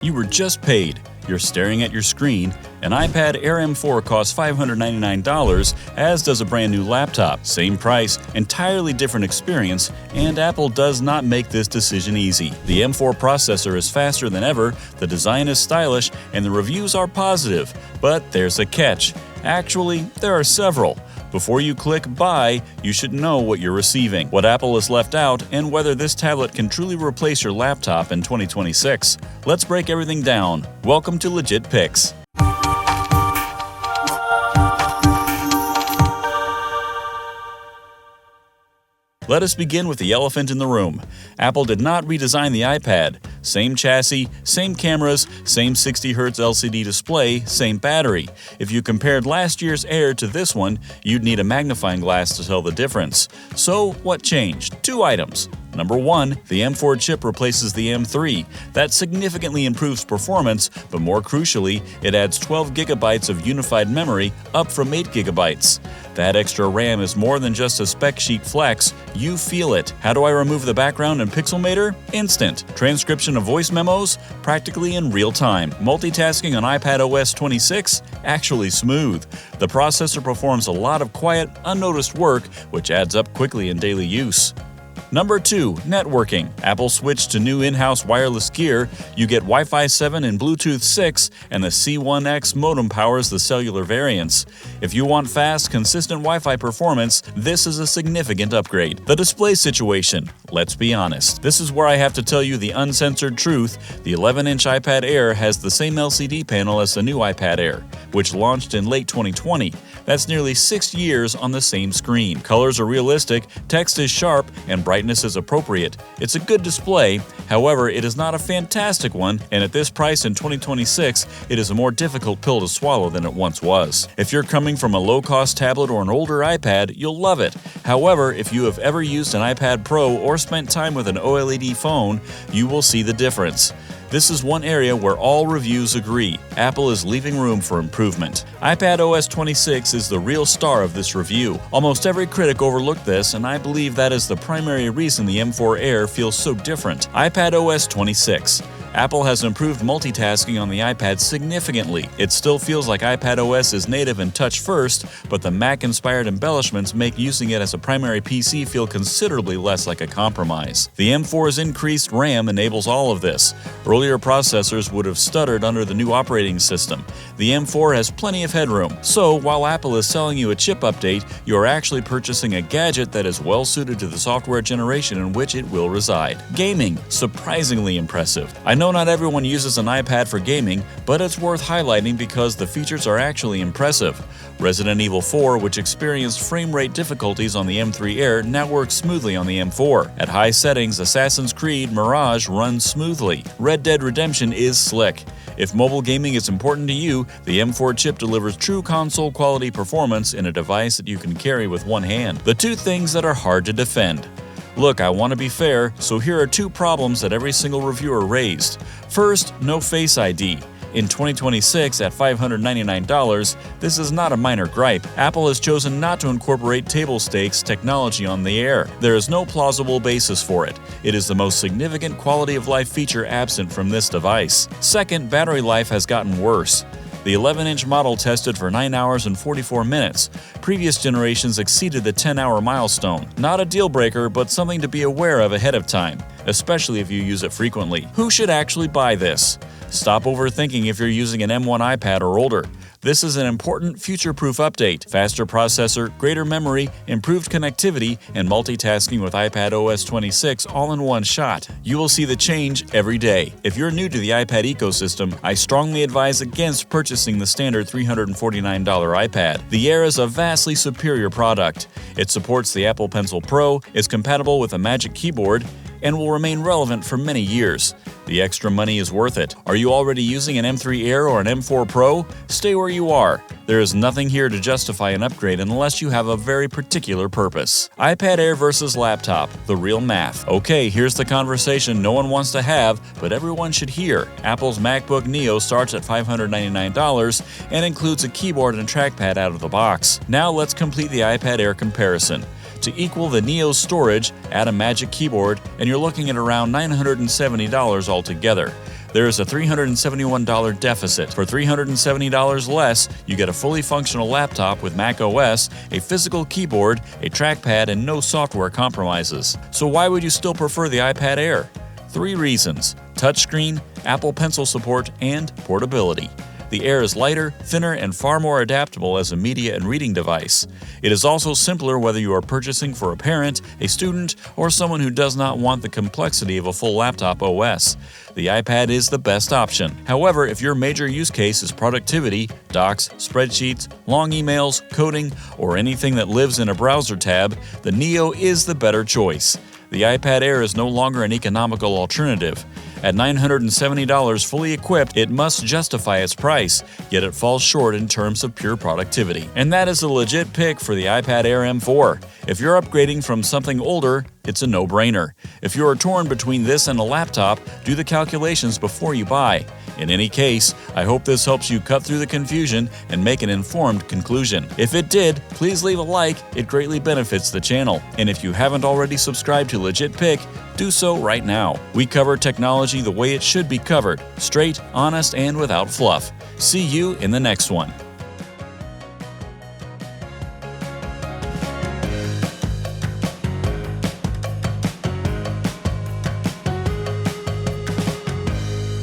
You were just paid. You're staring at your screen. An iPad Air M4 costs $599, as does a brand new laptop. Same price, entirely different experience, and Apple does not make this decision easy. The M4 processor is faster than ever, the design is stylish, and the reviews are positive. But there's a catch. Actually, there are several. Before you click Buy, you should know what you're receiving, what Apple has left out, and whether this tablet can truly replace your laptop in 2026. Let's break everything down. Welcome to LegitPick. Let us begin with the elephant in the room. Apple did not redesign the iPad. Same chassis, same cameras, same 60Hz LCD display, same battery. If you compared last year's Air to this one, you'd need a magnifying glass to tell the difference. So, what changed? Two items. Number 1, the M4 chip replaces the M3. That significantly improves performance, but more crucially, it adds 12 GB of unified memory, up from 8 GB. That extra RAM is more than just a spec sheet flex, you feel it. How do I remove the background in Pixelmator? Instant. Transcription of voice memos? Practically in real time. Multitasking on iPadOS 26? Actually smooth. The processor performs a lot of quiet, unnoticed work, which adds up quickly in daily use. Number 2, networking. Apple switched to new in-house wireless gear. You get Wi-Fi 7 and Bluetooth 6, and the C1X modem powers the cellular variants. If you want fast, consistent Wi-Fi performance, this is a significant upgrade. The display situation. Let's be honest. This is where I have to tell you the uncensored truth. The 11-inch iPad Air has the same LCD panel as the new iPad Air, which launched in late 2020. That's nearly 6 years on the same screen. Colors are realistic, text is sharp, and brightness is appropriate. It's a good display, however, it is not a fantastic one, and at this price in 2026, it is a more difficult pill to swallow than it once was. If you're coming from a low-cost tablet or an older iPad, you'll love it. However, if you have ever used an iPad Pro or spent time with an OLED phone, you will see the difference. This is one area where all reviews agree. Apple is leaving room for improvement. iPadOS 26 is the real star of this review. Almost every critic overlooked this, and I believe that is the primary reason the M4 Air feels so different. iPadOS 26. Apple has improved multitasking on the iPad significantly. It still feels like iPadOS is native and touch-first, but the Mac-inspired embellishments make using it as a primary PC feel considerably less like a compromise. The M4's increased RAM enables all of this. Earlier processors would have stuttered under the new operating system. The M4 has plenty of headroom, so while Apple is selling you a chip update, you are actually purchasing a gadget that is well suited to the software generation in which it will reside. Gaming. Surprisingly impressive. I know not everyone uses an iPad for gaming, but it's worth highlighting because the features are actually impressive. Resident Evil 4, which experienced frame rate difficulties on the M3 Air, now works smoothly on the M4. At high settings, Assassin's Creed Mirage runs smoothly. Red Dead Redemption is slick. If mobile gaming is important to you, the M4 chip delivers true console-quality performance in a device that you can carry with one hand. The two things that are hard to defend. Look, I want to be fair, so here are two problems that every single reviewer raised. First, no Face ID. In 2026, at $599, this is not a minor gripe. Apple has chosen not to incorporate table stakes technology on the Air. There is no plausible basis for it. It is the most significant quality-of-life feature absent from this device. Second, battery life has gotten worse. The 11-inch model tested for 9 hours and 44 minutes. Previous generations exceeded the 10-hour milestone. Not a deal-breaker, but something to be aware of ahead of time, especially if you use it frequently. Who should actually buy this? Stop overthinking if you're using an M1 iPad or older. This is an important future-proof update. Faster processor, greater memory, improved connectivity, and multitasking with iPadOS 26 all in one shot. You will see the change every day. If you're new to the iPad ecosystem, I strongly advise against purchasing the standard $349 iPad. The Air is a vastly superior product. It supports the Apple Pencil Pro, is compatible with a Magic Keyboard, and will remain relevant for many years. The extra money is worth it. Are you already using an M3 Air or an M4 Pro? Stay where you are. There is nothing here to justify an upgrade unless you have a very particular purpose. iPad Air versus laptop, the real math. Okay, here's the conversation no one wants to have, but everyone should hear. Apple's MacBook Neo starts at $599 and includes a keyboard and trackpad out of the box. Now let's complete the iPad Air comparison. To equal the Neo's storage, add a Magic Keyboard, and you're looking at around $970 altogether. there is a $371 deficit. For $370 less, you get a fully functional laptop with macOS, a physical keyboard, a trackpad, and no software compromises. So why would you still prefer the iPad Air? 3 reasons: touchscreen, Apple Pencil support, and portability. The Air is lighter, thinner, and far more adaptable as a media and reading device. It is also simpler whether you are purchasing for a parent, a student, or someone who does not want the complexity of a full laptop OS. The iPad is the best option. However, if your major use case is productivity, docs, spreadsheets, long emails, coding, or anything that lives in a browser tab, the Neo is the better choice. The iPad Air is no longer an economical alternative. At $970 fully equipped, it must justify its price, yet it falls short in terms of pure productivity. And that is a legit pick for the iPad Air M4. If you're upgrading from something older, it's a no-brainer. If you are torn between this and a laptop, do the calculations before you buy. In any case, I hope this helps you cut through the confusion and make an informed conclusion. If it did, please leave a like, it greatly benefits the channel. And if you haven't already subscribed to LegitPick, do so right now. We cover technology the way it should be covered, straight, honest, and without fluff. See you in the next one.